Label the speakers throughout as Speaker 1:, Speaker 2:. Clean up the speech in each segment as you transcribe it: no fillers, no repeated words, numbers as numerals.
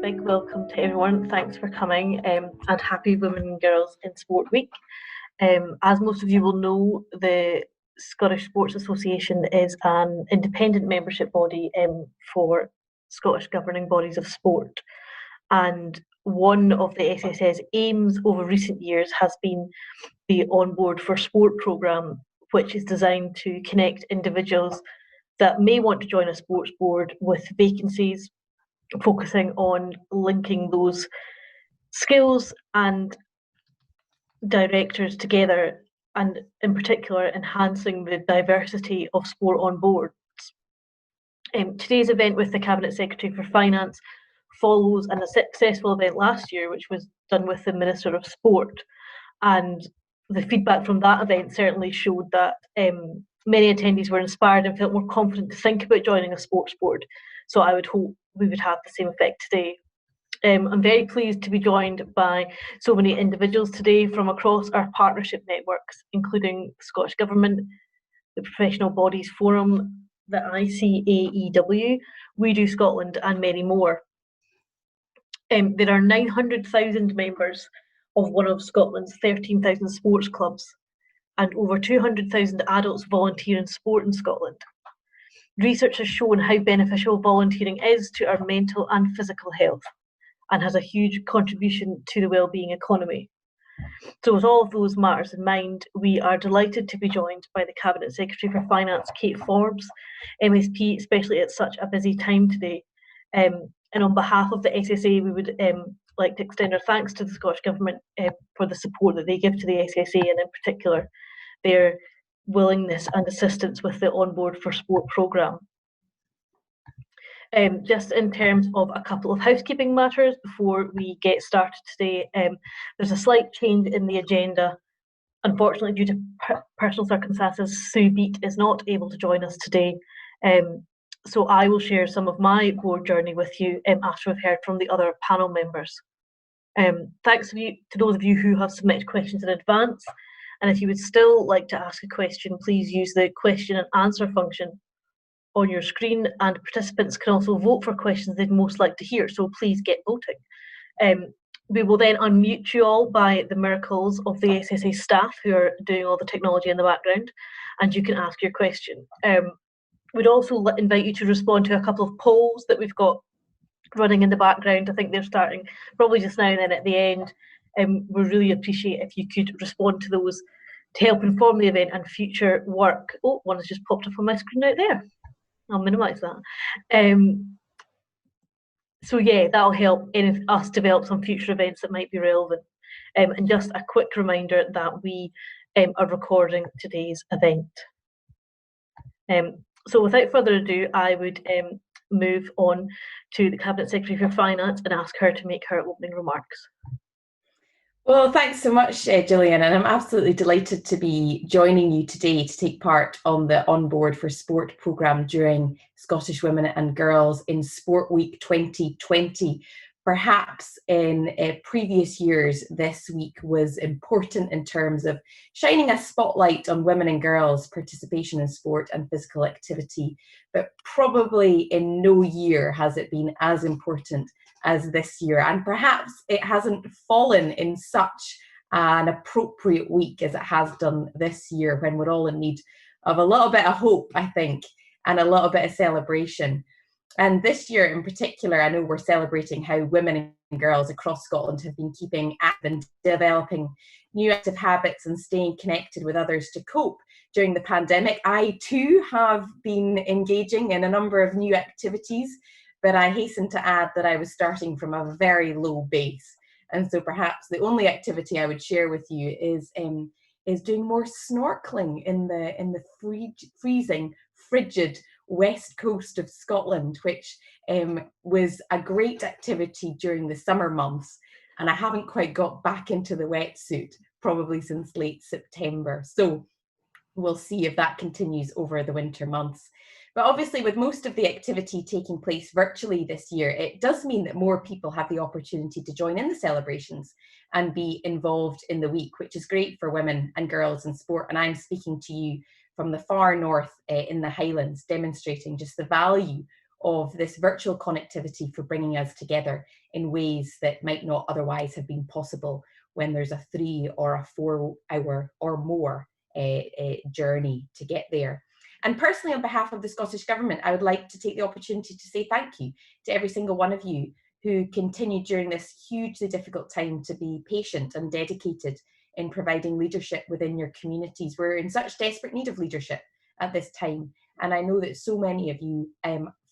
Speaker 1: big welcome to everyone. Thanks for coming and happy Women and Girls in Sport Week. As most of you will know, the Scottish Sports Association is an independent membership body for Scottish governing bodies of sport. And one of the SSA's aims over recent years has been the On Board for Sport programme, which is designed to connect individuals that may want to join a sports board with vacancies, focusing on linking those skills and directors together, and in particular enhancing the diversity of sport on boards. Today's event with the Cabinet Secretary for Finance follows a successful event last year, which was done with the Minister of Sport, and the feedback from that event certainly showed that many attendees were inspired and felt more confident to think about joining a sports board. So I would hope we would have the same effect today. I'm very pleased to be joined by so many individuals today from across our partnership networks, including Scottish Government, the Professional Bodies Forum, the ICAEW, We Do Scotland, and many more. There are 900,000 members of one of Scotland's 13,000 sports clubs, and over 200,000 adults volunteer in sport in Scotland. Research has shown how beneficial volunteering is to our mental and physical health, and has a huge contribution to the wellbeing economy. So with all of those matters in mind, we are delighted to be joined by the Cabinet Secretary for Finance, Kate Forbes, MSP, especially at such a busy time today. And on behalf of the SSA, we would like to extend our thanks to the Scottish Government for the support that they give to the SSA, and in particular, their willingness and assistance with the On Board for Sport programme. Just in terms of a couple of housekeeping matters before we get started today, there's a slight change in the agenda. Unfortunately, due to personal circumstances, Sue Beat is not able to join us today. So I will share some of my board journey with you after we've heard from the other panel members. Thanks to those of you who have submitted questions in advance. And if you would still like to ask a question, please use the question and answer function on your screen, and participants can also vote for questions they'd most like to hear, so please get voting. We will then unmute you all by the miracles of the SSA staff who are doing all the technology in the background, and you can ask your question. We'd also invite you to respond to a couple of polls that we've got running in the background. I think they're starting probably just now and then at the end. We really appreciate if you could respond to those to help inform the event and future work. Oh, one has just popped up on my screen out there. I'll minimise that. So yeah, that'll help in us develop some future events that might be relevant. And just a quick reminder that we are recording today's event. So without further ado, I would move on to the Cabinet Secretary for Finance and ask her to make her opening remarks.
Speaker 2: Well, thanks so much, Gillian, and I'm absolutely delighted to be joining you today to take part on the On Board for Sport programme during Scottish Women and Girls in Sport Week 2020. Perhaps in previous years, this week was important in terms of shining a spotlight on women and girls' participation in sport and physical activity, but probably in no year has it been as important as this year, and perhaps it hasn't fallen in such an appropriate week as it has done this year, when we're all in need of a little bit of hope, I think, and a little bit of celebration. And this year in particular, I know we're celebrating how women and girls across Scotland have been keeping active and developing new active habits and staying connected with others to cope during the pandemic. I too have been engaging in a number of new activities, but I hasten to add that I was starting from a very low base. And so perhaps the only activity I would share with you is doing more snorkeling in the freezing, frigid west coast of Scotland, which was a great activity during the summer months. And I haven't quite got back into the wetsuit, probably since late September. So we'll see if that continues over the winter months. But obviously, with most of the activity taking place virtually this year, it does mean that more people have the opportunity to join in the celebrations and be involved in the week, which is great for women and girls in sport. And I'm speaking to you from the far north in the Highlands, demonstrating just the value of this virtual connectivity for bringing us together in ways that might not otherwise have been possible when there's a 3 or a 4 hour or more journey to get there. And personally, on behalf of the Scottish Government, I would like to take the opportunity to say thank you to every single one of you who continued during this hugely difficult time to be patient and dedicated in providing leadership within your communities. We're in such desperate need of leadership at this time. And I know that so many of you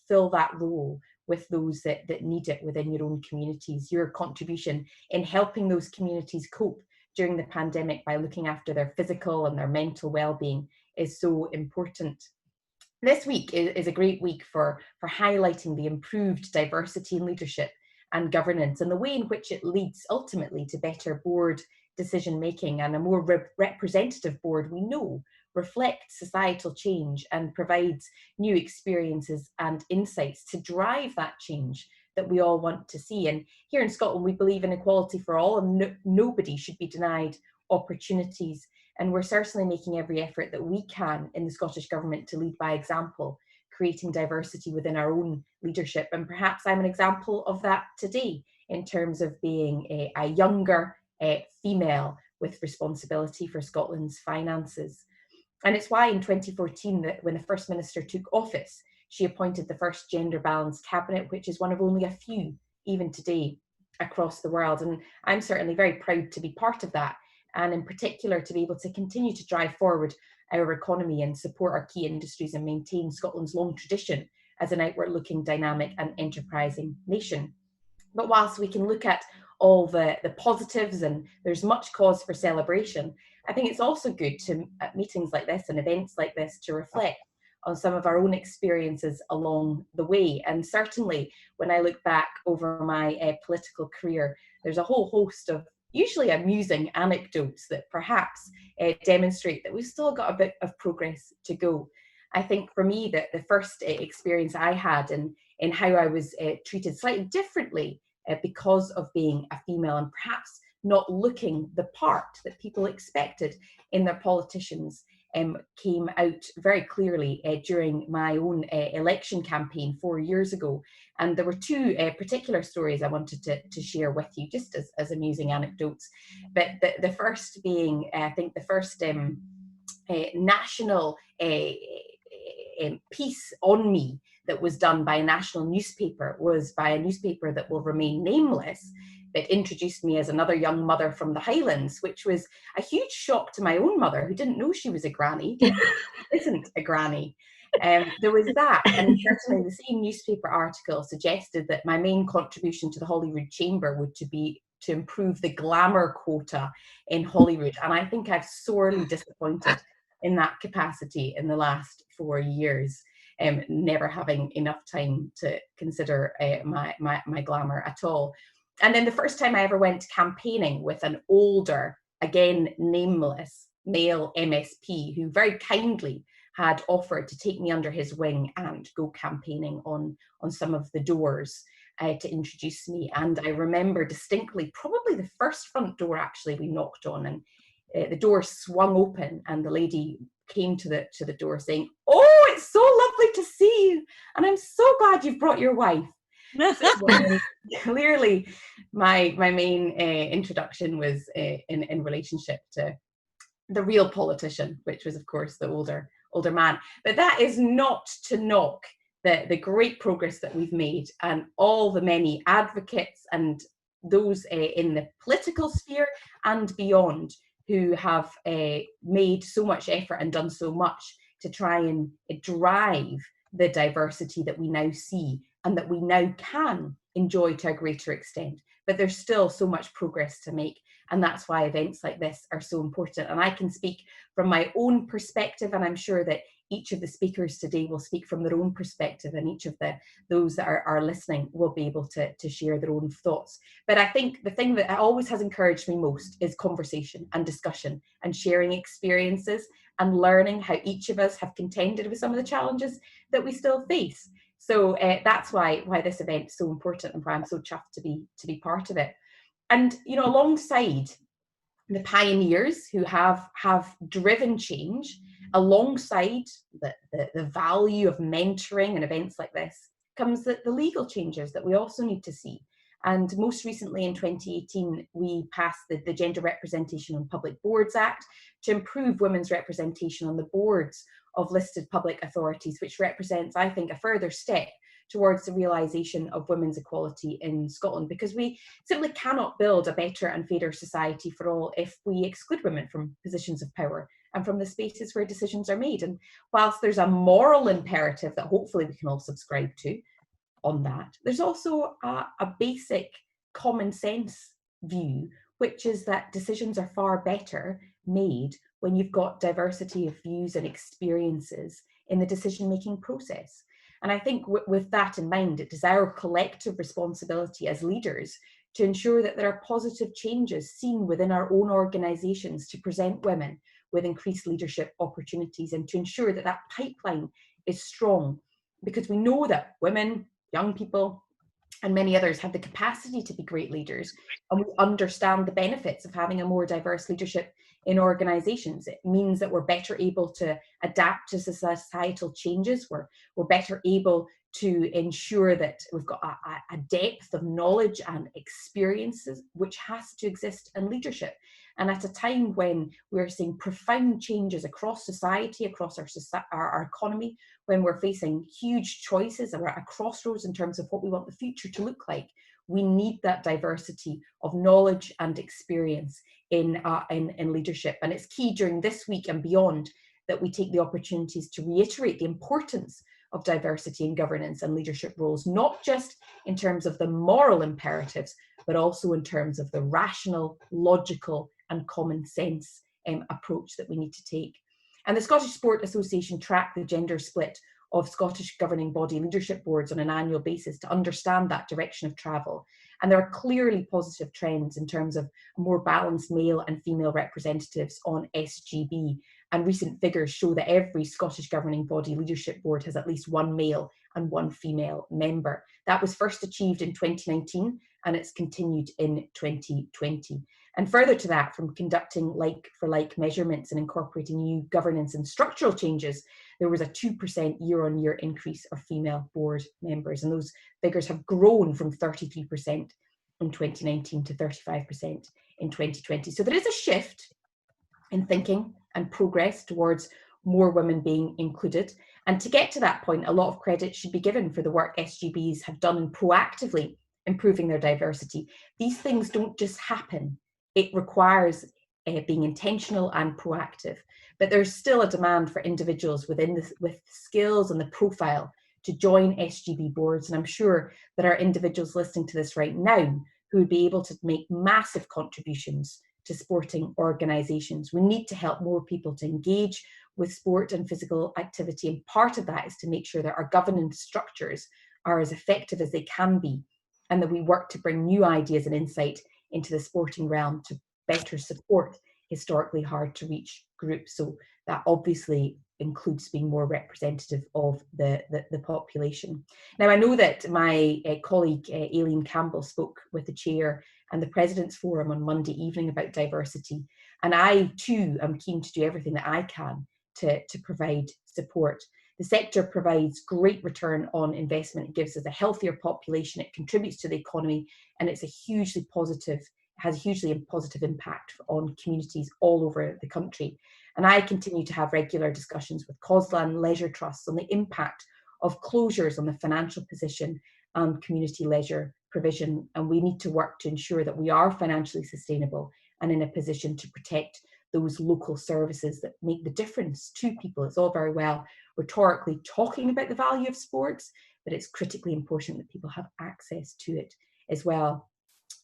Speaker 2: fill that role with those that need it within your own communities. Your contribution in helping those communities cope during the pandemic by looking after their physical and their mental well-being is so important. This week is a great week for highlighting the improved diversity in leadership and governance and the way in which it leads ultimately to better board decision making, and a more representative board we know reflects societal change and provides new experiences and insights to drive that change that we all want to see. And here in Scotland, we believe in equality for all, and nobody should be denied opportunities. And we're certainly making every effort that we can in the Scottish Government to lead by example, creating diversity within our own leadership. And perhaps I'm an example of that today in terms of being a younger female with responsibility for Scotland's finances. And it's why in 2014, that when the First Minister took office, she appointed the first gender balanced cabinet, which is one of only a few, even today, across the world. And I'm certainly very proud to be part of that, and in particular to be able to continue to drive forward our economy and support our key industries and maintain Scotland's long tradition as an outward-looking, dynamic and enterprising nation. But whilst we can look at all the positives, and there's much cause for celebration, I think it's also good to, at meetings like this and events like this, to reflect on some of our own experiences along the way. And certainly when I look back over my political career, there's a whole host of usually amusing anecdotes that perhaps demonstrate that we've still got a bit of progress to go. I think for me, that the first experience I had in how I was treated slightly differently because of being a female and perhaps not looking the part that people expected in their politicians came out very clearly during my own election campaign 4 years ago. And there were two particular stories I wanted to share with you, just as amusing anecdotes. But the first being, I think the first national piece on me that was done by a national newspaper was by a newspaper that will remain nameless, that introduced me as another young mother from the Highlands, which was a huge shock to my own mother, who didn't know she was a granny, isn't a granny. There was that, and certainly the same newspaper article suggested that my main contribution to the Holyrood Chamber would be to improve the glamour quota in Holyrood. And I think I've sorely disappointed in that capacity in the last 4 years, never having enough time to consider my glamour at all. And then the first time I ever went campaigning with an older, again nameless, male MSP who very kindly had offered to take me under his wing and go campaigning on some of the doors to introduce me. And I remember distinctly, probably the first front door actually we knocked on, and the door swung open and the lady came to the door saying, "Oh, it's so lovely to see you, and I'm so glad you've brought your wife." So, clearly my main introduction was in relationship to the real politician, which was of course the older man. But that is not to knock the great progress that we've made, and all the many advocates and those in the political sphere and beyond who have made so much effort and done so much to try and drive the diversity that we now see and that we now can enjoy to a greater extent. But there's still so much progress to make, and that's why events like this are so important. And I can speak from my own perspective, and I'm sure that each of the speakers today will speak from their own perspective, and each of those that are listening will be able to share their own thoughts. But I think the thing that always has encouraged me most is conversation and discussion and sharing experiences and learning how each of us have contended with some of the challenges that we still face. So that's why this event is so important, and why I'm so chuffed to be part of it. And alongside the pioneers who have driven change, alongside the value of mentoring and events like this, comes the legal changes that we also need to see. And most recently in 2018, we passed the Gender Representation on Public Boards Act to improve women's representation on the boards of listed public authorities, which represents, I think, a further step towards the realisation of women's equality in Scotland, because we simply cannot build a better and fairer society for all if we exclude women from positions of power and from the spaces where decisions are made. And whilst there's a moral imperative that hopefully we can all subscribe to on that, there's also a basic common sense view, which is that decisions are far better made when you've got diversity of views and experiences in the decision-making process. And I think with that in mind, it is our collective responsibility as leaders to ensure that there are positive changes seen within our own organisations to present women with increased leadership opportunities, and to ensure that that pipeline is strong, because we know that women, young people, and many others have the capacity to be great leaders, and we understand the benefits of having a more diverse leadership in organisations. It means that we're better able to adapt to societal changes, we're better able to ensure that we've got a depth of knowledge and experiences which has to exist in leadership. And at a time when we're seeing profound changes across society, across our economy, when we're facing huge choices, and we're at a crossroads in terms of what we want the future to look like, we need that diversity of knowledge and experience in leadership. And it's key during this week and beyond that we take the opportunities to reiterate the importance of diversity in governance and leadership roles, not just in terms of the moral imperatives, but also in terms of the rational, logical, and common sense approach that we need to take. And the Scottish Sport Association track the gender split of Scottish governing body leadership boards on an annual basis to understand that direction of travel. And there are clearly positive trends in terms of more balanced male and female representatives on SGB. And recent figures show that every Scottish governing body leadership board has at least one male and one female member. That was first achieved in 2019, and it's continued in 2020. And further to that, from conducting like-for-like measurements and incorporating new governance and structural changes, there was a 2% year-on-year increase of female board members. And those figures have grown from 33% in 2019 to 35% in 2020. So there is a shift in thinking and progress towards more women being included. And to get to that point, a lot of credit should be given for the work SGBs have done in proactively improving their diversity. These things don't just happen. It requires being intentional and proactive. But there's still a demand for individuals with skills and the profile to join SGB boards. And I'm sure that our individuals listening to this right now who would be able to make massive contributions to sporting organisations. We need to help more people to engage with sport and physical activity. And part of that is to make sure that our governance structures are as effective as they can be, and that we work to bring new ideas and insight into the sporting realm to better support historically hard to reach groups. So that obviously includes being more representative of the population. Now, I know that my colleague Aileen Campbell spoke with the chair and the President's Forum on Monday evening about diversity. And I too am keen to do everything that I can to provide support. The sector provides great return on investment. It gives us a healthier population, it contributes to the economy, and it's a hugely positive, has a hugely positive impact on communities all over the country. And I continue to have regular discussions with COSLA and leisure trusts on the impact of closures on the financial position and community leisure provision. And we need to work to ensure that we are financially sustainable and in a position to protect those local services that make the difference to people. It's all very well rhetorically talking about the value of sports, but it's critically important that people have access to it as well.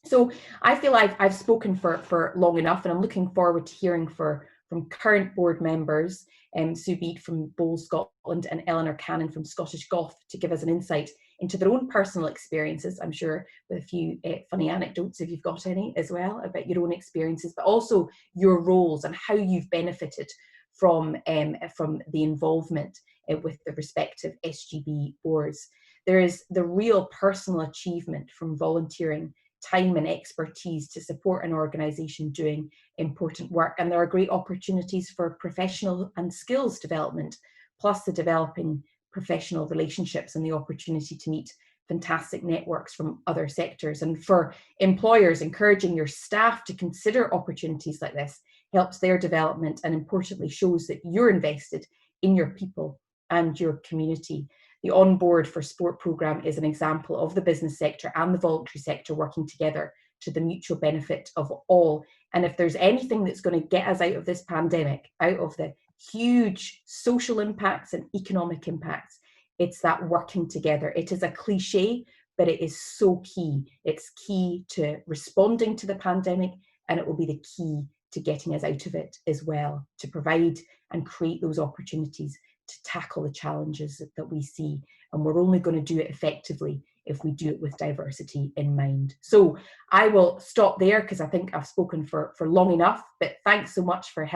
Speaker 2: So I feel I've spoken for long enough, and I'm looking forward to hearing from current board members, Sue Beat from Bowls Scotland and Eleanor Cannon from Scottish Golf, to give us an insight into their own personal experiences, I'm sure with a few funny anecdotes, if you've got any as well, about your own experiences, but also your roles and how you've benefited from the involvement with the respective SGB boards. There is the real personal achievement from volunteering time and expertise to support an organisation doing important work, and there are great opportunities for professional and skills development, plus the developing professional relationships and the opportunity to meet fantastic networks from other sectors. And for employers, encouraging your staff to consider opportunities like this helps their development, and importantly shows that you're invested in your people and your community. The On Board for Sport programme is an example of the business sector and the voluntary sector working together to the mutual benefit of all. And if there's anything that's going to get us out of this pandemic, out of the huge social impacts and economic impacts, it's that working together. It is a cliche, but it is so key. It's key to responding to the pandemic, and it will be the key to getting us out of it as well, to provide and create those opportunities to tackle the challenges that we see. And we're only going to do it effectively if we do it with diversity in mind. So I will stop there because I think I've spoken for long enough, but thanks so much for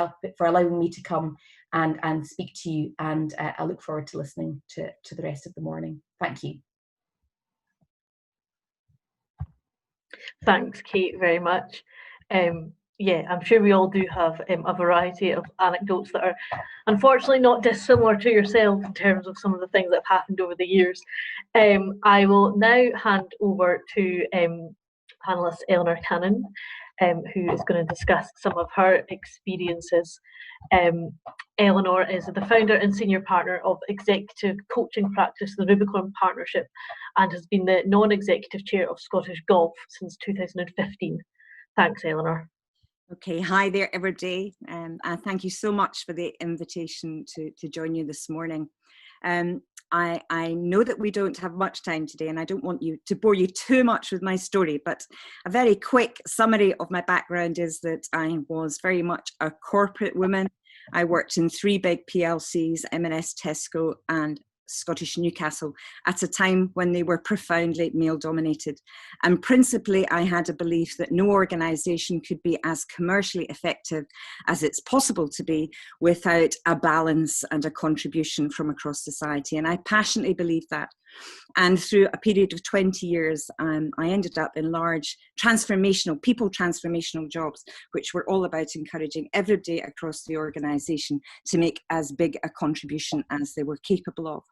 Speaker 2: allowing me to come and speak to you, and I look forward to listening to the rest of the morning. Thank you.
Speaker 1: Thanks, Kate, very much. Yeah, I'm sure we all do have a variety of anecdotes that are unfortunately not dissimilar to yourself in terms of some of the things that have happened over the years. I will now hand over to panellist Eleanor Cannon, who is going to discuss some of her experiences. Eleanor is the founder and senior partner of executive coaching practice, the Rubicon Partnership, and has been the non-executive chair of Scottish Golf since 2015. Thanks, Eleanor.
Speaker 3: Okay, hi there everybody, and thank you so much for the invitation to join you this morning. I know that we don't have much time today, and I don't want to bore you too much with my story, but a very quick summary of my background is that I was very much a corporate woman. I worked in 3 big PLCs, M&S, Tesco and Scottish Newcastle, at a time when they were profoundly male dominated. And principally, I had a belief that no organisation could be as commercially effective as it's possible to be without a balance and a contribution from across society. And I passionately believed that. And through a period of 20 years, I ended up in large people transformational jobs, which were all about encouraging everybody across the organisation to make as big a contribution as they were capable of.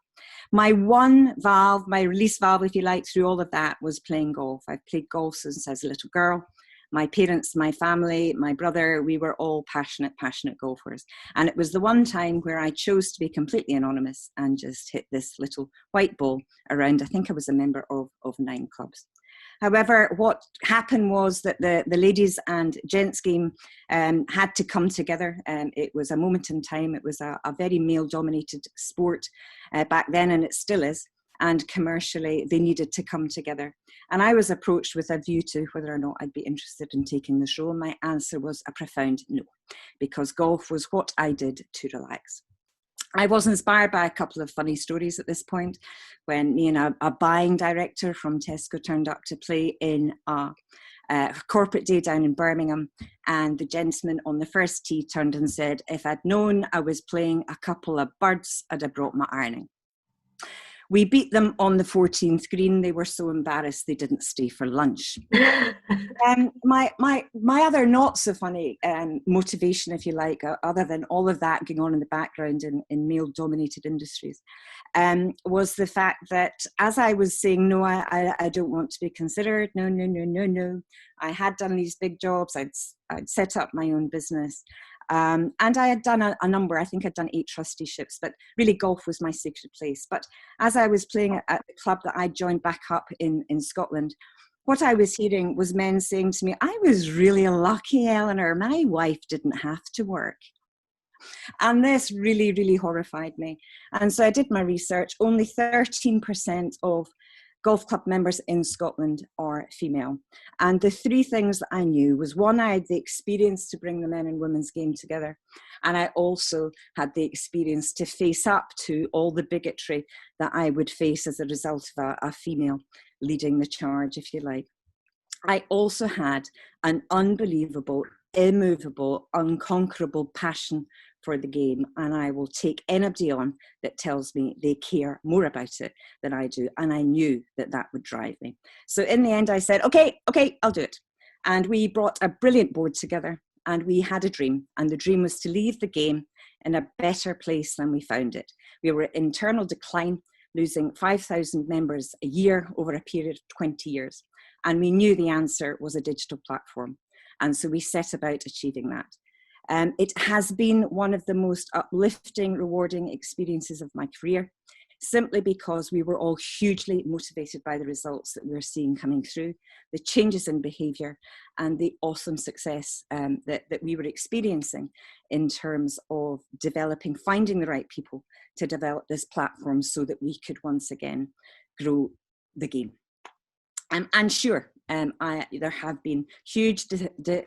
Speaker 3: My one valve, my release valve, if you like, through all of that was playing golf. I've played golf since I was a little girl. My parents, my family, my brother, we were all passionate golfers. And it was the one time where I chose to be completely anonymous and just hit this little white ball around. I think I was a member of 9 clubs. However, what happened was that the ladies and gents game had to come together. It was a moment in time. It was a very male-dominated sport back then, and it still is. And commercially, they needed to come together. And I was approached with a view to whether or not I'd be interested in taking this role. My answer was a profound no, because golf was what I did to relax. I was inspired by a couple of funny stories at this point when me and a buying director from Tesco turned up to play in a corporate day down in Birmingham, and the gentleman on the first tee turned and said, if I'd known I was playing a couple of birds, I'd have brought my ironing. We beat them on the 14th green. They were so embarrassed they didn't stay for lunch. My other not so funny motivation, if you like, other than all of that going on in the background in male-dominated industries, was the fact that as I was saying, no, I don't want to be considered, no. I had done these big jobs. I'd set up my own business. And I had done a number, I think I'd done 8 trusteeships, but really golf was my secret place. But as I was playing at the club that I joined back up in Scotland, what I was hearing was men saying to me, I was really lucky, Eleanor, my wife didn't have to work. And this really, really horrified me. And so I did my research. Only 13% of golf club members in Scotland are female. And the 3 things that I knew was, one, I had the experience to bring the men and women's game together. And I also had the experience to face up to all the bigotry that I would face as a result of a female leading the charge, if you like. I also had an unbelievable, immovable, unconquerable passion for the game, and I will take anybody on that tells me they care more about it than I do, and I knew that that would drive me. So in the end I said, okay, I'll do it. And we brought a brilliant board together, and we had a dream, and the dream was to leave the game in a better place than we found it. We were in internal decline, losing 5,000 members a year over a period of 20 years. And we knew the answer was a digital platform. And so we set about achieving that. It has been one of the most uplifting, rewarding experiences of my career, simply because we were all hugely motivated by the results that we were seeing coming through, the changes in behaviour, and the awesome success that we were experiencing in terms of developing, finding the right people to develop this platform so that we could once again grow the game. And sure, there have been huge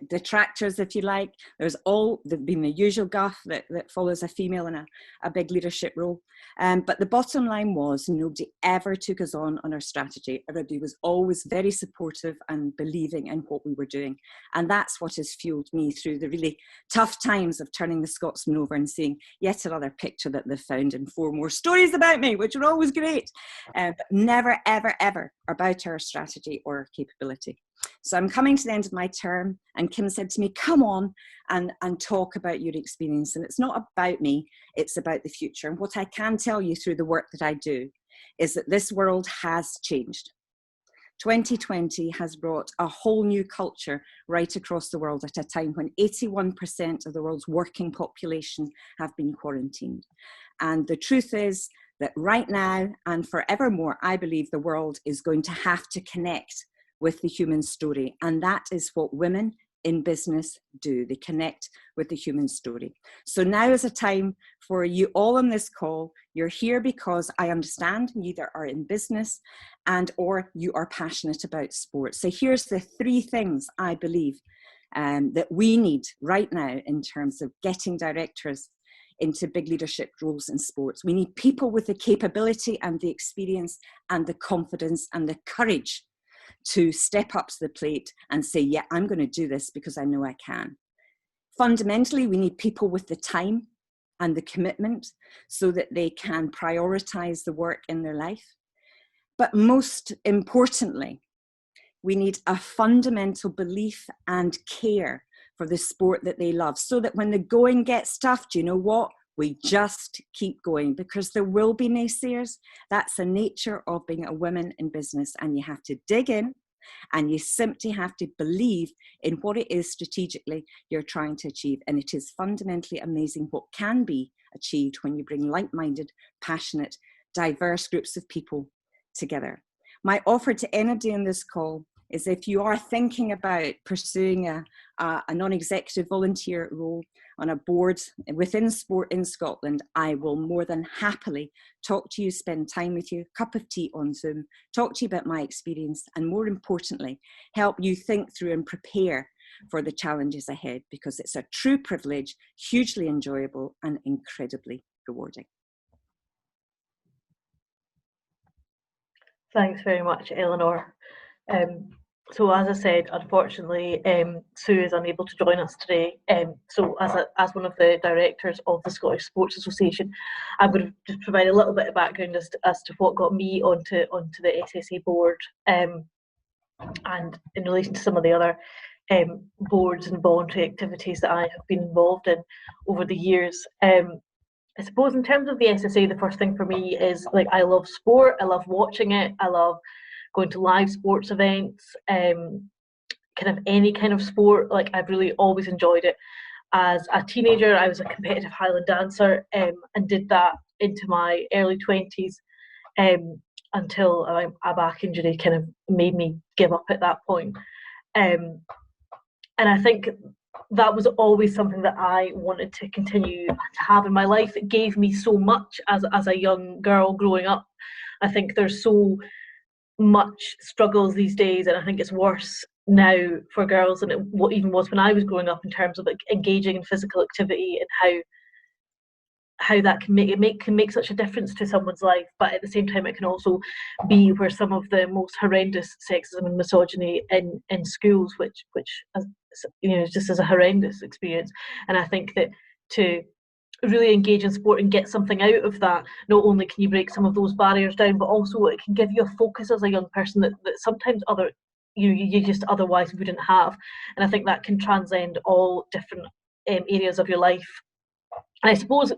Speaker 3: detractors, if you like. There's been the usual guff that follows a female in a big leadership role. But the bottom line was nobody ever took us on our strategy. Everybody was always very supportive and believing in what we were doing. And that's what has fueled me through the really tough times of turning the Scotsman over and seeing yet another picture that they've found and 4 more stories about me, which are always great. But never, ever, ever about our strategy or capability. So I'm coming to the end of my term, and Kim said to me, come on and talk about your experience. And it's not about me, it's about the future. And what I can tell you through the work that I do is that this world has changed. 2020 has brought a whole new culture right across the world at a time when 81% of the world's working population have been quarantined. And the truth is that right now and forevermore, I believe the world is going to have to connect with the human story. And that is what women in business do. They connect with the human story. So now is a time for you all on this call. You're here because I understand you either are in business or you are passionate about sport. So here's the 3 things I believe that we need right now in terms of getting directors into big leadership roles in sports. We need people with the capability and the experience and the confidence and the courage to step up to the plate and say, yeah, I'm going to do this because I know I can. Fundamentally, we need people with the time and the commitment so that they can prioritize the work in their life. But most importantly, we need a fundamental belief and care for the sport that they love, so that when the going gets tough, do you know what? We just keep going, because there will be naysayers. That's the nature of being a woman in business, and you have to dig in and you simply have to believe in what it is strategically you're trying to achieve. And it is fundamentally amazing what can be achieved when you bring like-minded, passionate, diverse groups of people together. My offer to anybody on this call is, if you are thinking about pursuing a non-executive volunteer role on a board within sport in Scotland, I will more than happily talk to you, spend time with you, cup of tea on Zoom, talk to you about my experience, and more importantly, help you think through and prepare for the challenges ahead, because it's a true privilege, hugely enjoyable and incredibly rewarding.
Speaker 1: Thanks very much, Eleanor. So as I said, unfortunately, Sue is unable to join us today. So as one of the directors of the Scottish Sports Association, I'm going to just provide a little bit of background as to what got me onto the SSA board, and in relation to some of the other boards and voluntary activities that I have been involved in over the years. I suppose in terms of the SSA, the first thing for me is, like, I love sport, I love watching it, I love going to live sports events, kind of any kind of sport. Like, I've really always enjoyed it. As a teenager, I was a competitive Highland dancer, and did that into my early 20s, until a back injury kind of made me give up at that point. And I think that was always something that I wanted to continue to have in my life. It gave me so much as a young girl growing up. I think there's so much struggles these days, and I think it's worse now for girls than it even was when I was growing up, in terms of, like, engaging in physical activity and how that can make such a difference to someone's life. But at the same time, it can also be where some of the most horrendous sexism and misogyny in schools, which just is a horrendous experience. And I think that to really engage in sport and get something out of that, not only can you break some of those barriers down, but also it can give you a focus as a young person that sometimes you just otherwise wouldn't have. And I think that can transcend all different areas of your life. And I suppose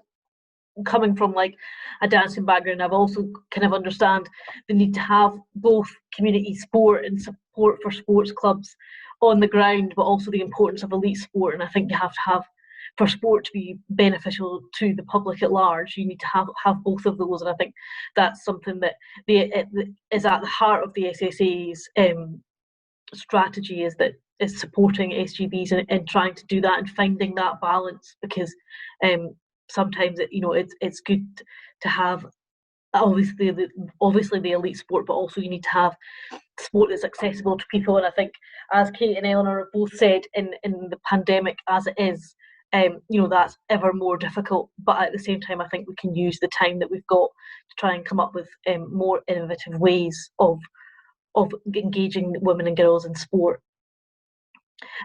Speaker 1: coming from like a dancing background, I've also kind of understand the need to have both community sport and support for sports clubs on the ground, but also the importance of elite sport. And I think you have to have, for sport to be beneficial to the public at large, you need to have both of those. And I think that's something that is at the heart of the SSA's strategy, is supporting SGBs and trying to do that and finding that balance, because sometimes it's good to have obviously the elite sport, but also you need to have sport that's accessible to people. And I think, as Kate and Eleanor have both said, in the pandemic as it is, that's ever more difficult. But at the same time, I think we can use the time that we've got to try and come up with more innovative ways of engaging women and girls in sport.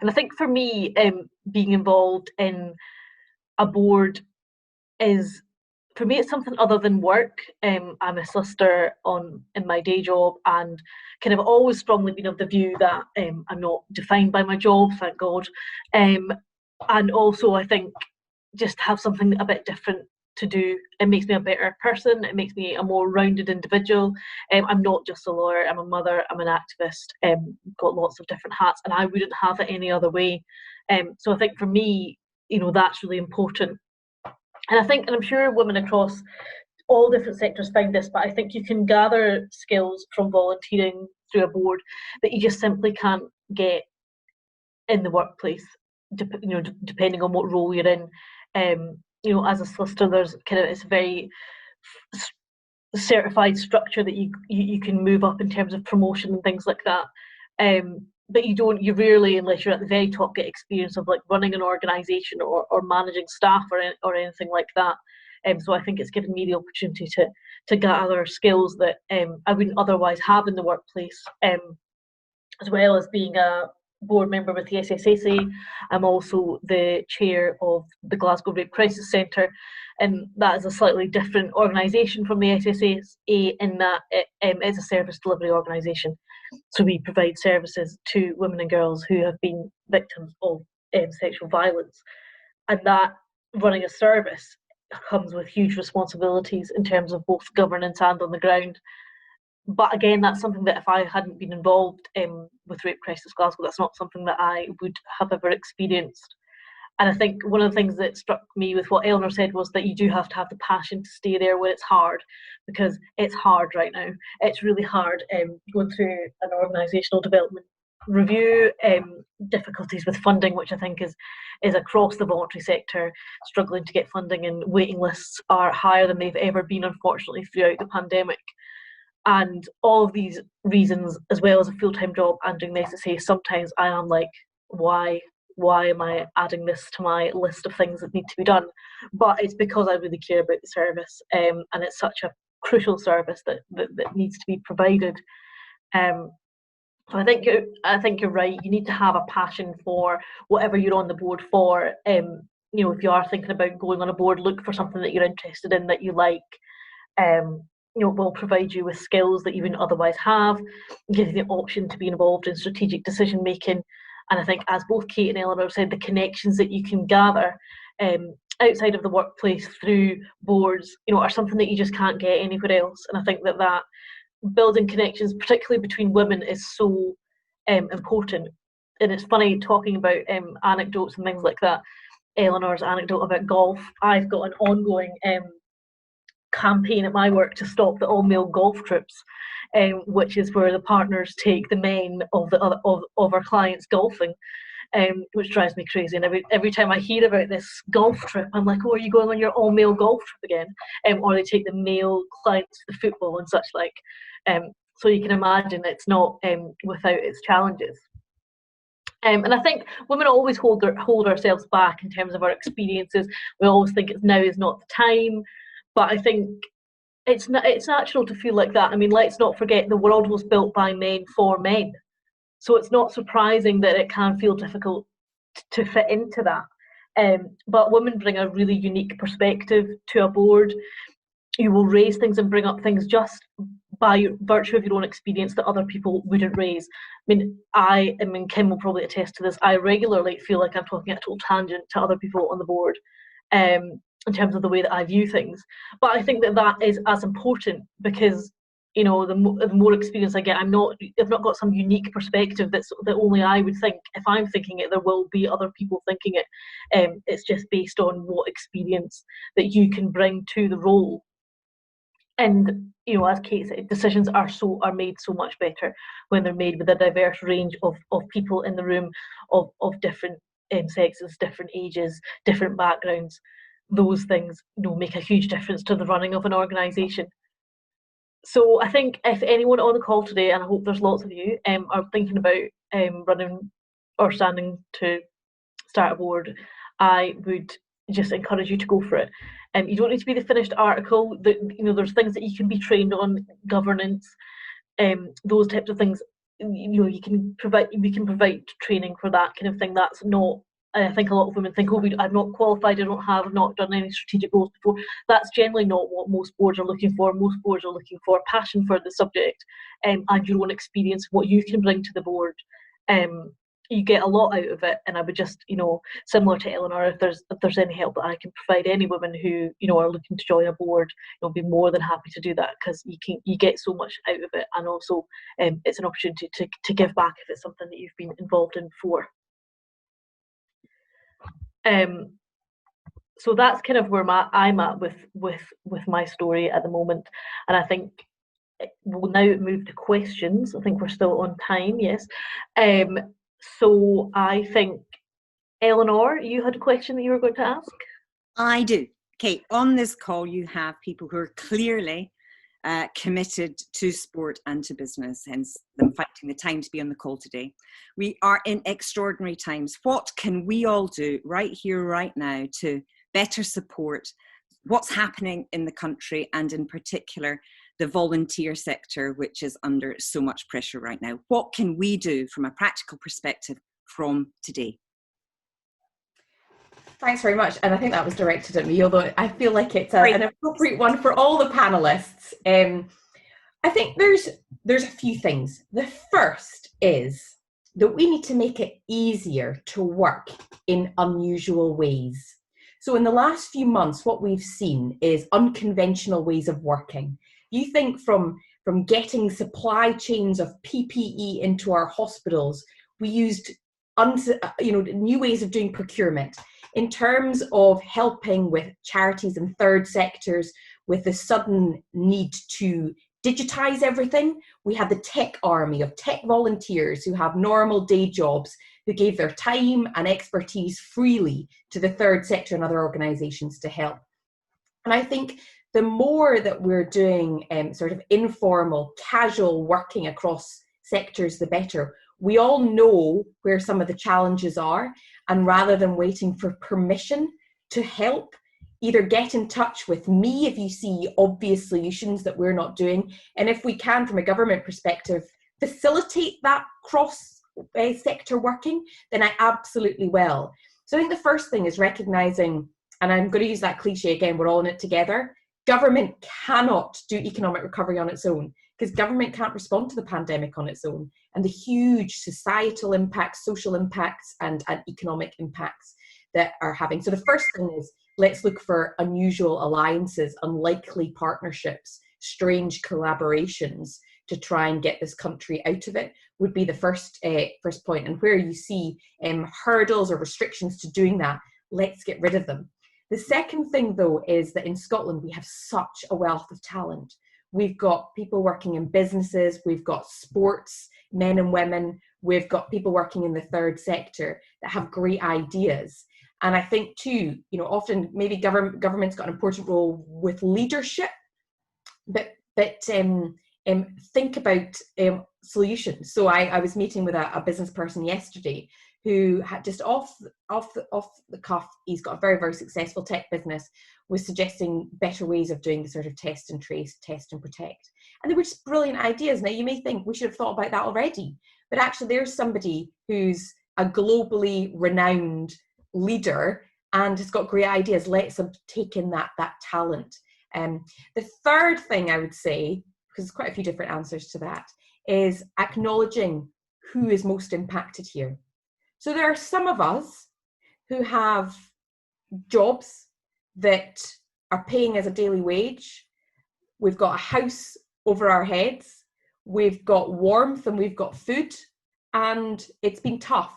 Speaker 1: And I think for me, being involved in a board is, for me, it's something other than work. I'm a solicitor in my day job, and kind of always strongly been of the view that I'm not defined by my job, thank God. And also, I think just have something a bit different to do. It makes me a better person. It makes me a more rounded individual. I'm not just a lawyer. I'm a mother. I'm an activist. Got lots of different hats, and I wouldn't have it any other way. So I think for me, that's really important. And I think, and I'm sure women across all different sectors find this, but I think you can gather skills from volunteering through a board that you just simply can't get in the workplace, depending on what role you're in. As a solicitor, there's it's a very certified structure that you can move up in terms of promotion and things like that. But you rarely, unless you're at the very top, get experience of like running an organisation or managing staff or anything like that. So I think it's given me the opportunity to gather skills that I wouldn't otherwise have in the workplace, as well as being a board member with the SSA. I'm also the chair of the Glasgow Rape Crisis Centre, and that is a slightly different organisation from the SSA in that it is a service delivery organisation. So we provide services to women and girls who have been victims of sexual violence, and that running a service comes with huge responsibilities in terms of both governance and on the ground. But again, that's something that if I hadn't been involved with Rape Crisis Glasgow, that's not something that I would have ever experienced. And I think one of the things that struck me with what Eleanor said was that you do have to have the passion to stay there when it's hard, because it's hard right now. It's really hard going through an organisational development review, difficulties with funding, which I think is across the voluntary sector, struggling to get funding, and waiting lists are higher than they've ever been, unfortunately, throughout the pandemic. And all of these reasons, as well as a full-time job and doing the SSA, sometimes I am like, why am I adding this to my list of things that need to be done? But it's because I really care about the service, and it's such a crucial service that needs to be provided. So I think you're right. You need to have a passion for whatever you're on the board for. If you are thinking about going on a board, look for something that you're interested in, that you like. Will provide you with skills that you wouldn't otherwise have, give you the option to be involved in strategic decision making. And I think, as both Kate and Eleanor said, the connections that you can gather outside of the workplace through boards, are something that you just can't get anywhere else. And I think that building connections, particularly between women, is so important. And it's funny talking about anecdotes and things like that. Eleanor's anecdote about golf. I've got an ongoing campaign at my work to stop the all-male golf trips, which is where the partners take the men of our clients golfing, which drives me crazy. And every time I hear about this golf trip, I'm like, oh, are you going on your all-male golf trip again? Or they take the male clients to football and such like. So you can imagine it's not without its challenges. And I think women always hold ourselves back in terms of our experiences. We always think now is not the time. But I think it's natural to feel like that. I mean, let's not forget the world was built by men for men. So it's not surprising that it can feel difficult to fit into that. But women bring a really unique perspective to a board. You will raise things and bring up things just by virtue of your own experience that other people wouldn't raise. I mean, Kim will probably attest to this. I regularly feel like I'm talking at a total tangent to other people on the board. in terms of the way that I view things. But I think that that is as important because, you know, the more experience I get, I've not got some unique perspective that only I would think. If I'm thinking it, there will be other people thinking it. It's just based on what experience that you can bring to the role. And, you know, as Kate said, decisions are made so much better when they're made with a diverse range of people in the room, of different sexes, different ages, different backgrounds. Those things, you know, make a huge difference to the running of an organisation. So I think if anyone on the call today, and I hope there's lots of you, are thinking about running or standing to start a board, I would just encourage you to go for it. You don't need to be the finished article. You know, there's things that you can be trained on, governance, those types of things. You know, we can provide training for that kind of thing. That's not. I think a lot of women think, oh, I'm not qualified. I've not done any strategic goals before. That's generally not what most boards are looking for. Most boards are looking for passion for the subject, and your own experience, what you can bring to the board. You get a lot out of it, and I would just, you know, similar to Eleanor, if there's any help that I can provide any women who, you know, are looking to join a board, I'll be more than happy to do that, because you get so much out of it, and also it's an opportunity to give back if it's something that you've been involved in before. So that's kind of where I'm at with my story at the moment, and I think we'll now move to questions. I think we're still on time, yes. So I think, Eleanor, you had a question that you were going to ask?
Speaker 3: I do. Kate, on this call you have people who are clearly committed to sport and to business, hence them finding the time to be on the call today. We are in extraordinary times. What can we all do right here, right now, to better support what's happening in the country, and in particular the volunteer sector, which is under so much pressure right now? What can we do from a practical perspective from today?
Speaker 2: Thanks very much. And I think that was directed at me, although I feel like it's an appropriate one for all the panelists. I think there's a few things. The first is that we need to make it easier to work in unusual ways. So in the last few months, what we've seen is unconventional ways of working. You think from getting supply chains of PPE into our hospitals, we used new ways of doing procurement. In terms of helping with charities and third sectors with the sudden need to digitize everything, we had the tech army of tech volunteers who have normal day jobs, who gave their time and expertise freely to the third sector and other organizations to help. And I think the more that we're doing sort of informal, casual working across sectors, the better. We all know where some of the challenges are, and rather than waiting for permission to help, either get in touch with me if you see obvious solutions that we're not doing, and if we can, from a government perspective, facilitate that cross-sector working, then I absolutely will. So I think the first thing is recognising, and I'm going to use that cliche again, we're all in it together. Government cannot do economic recovery on its own, because government can't respond to the pandemic on its own, and the huge societal impacts, social impacts, and economic impacts that are having. So the first thing is, let's look for unusual alliances, unlikely partnerships, strange collaborations to try and get this country out of it, would be the first point. And where you see hurdles or restrictions to doing that, let's get rid of them. The second thing, though, is that in Scotland, we have such a wealth of talent. We've got people working in businesses, we've got sports, men and women, we've got people working in the third sector that have great ideas. And I think too, often maybe government's got an important role with leadership, but think about solutions. So I was meeting with a business person yesterday who had just off the cuff, he's got a very, very successful tech business, was suggesting better ways of doing the sort of test and trace, test and protect. And they were just brilliant ideas. Now you may think we should have thought about that already, but actually there's somebody who's a globally renowned leader and has got great ideas. Let's take in that talent. The third thing I would say, because there's quite a few different answers to that, is acknowledging who is most impacted here. So there are some of us who have jobs that are paying us a daily wage. We've got a house over our heads. We've got warmth and we've got food, and it's been tough.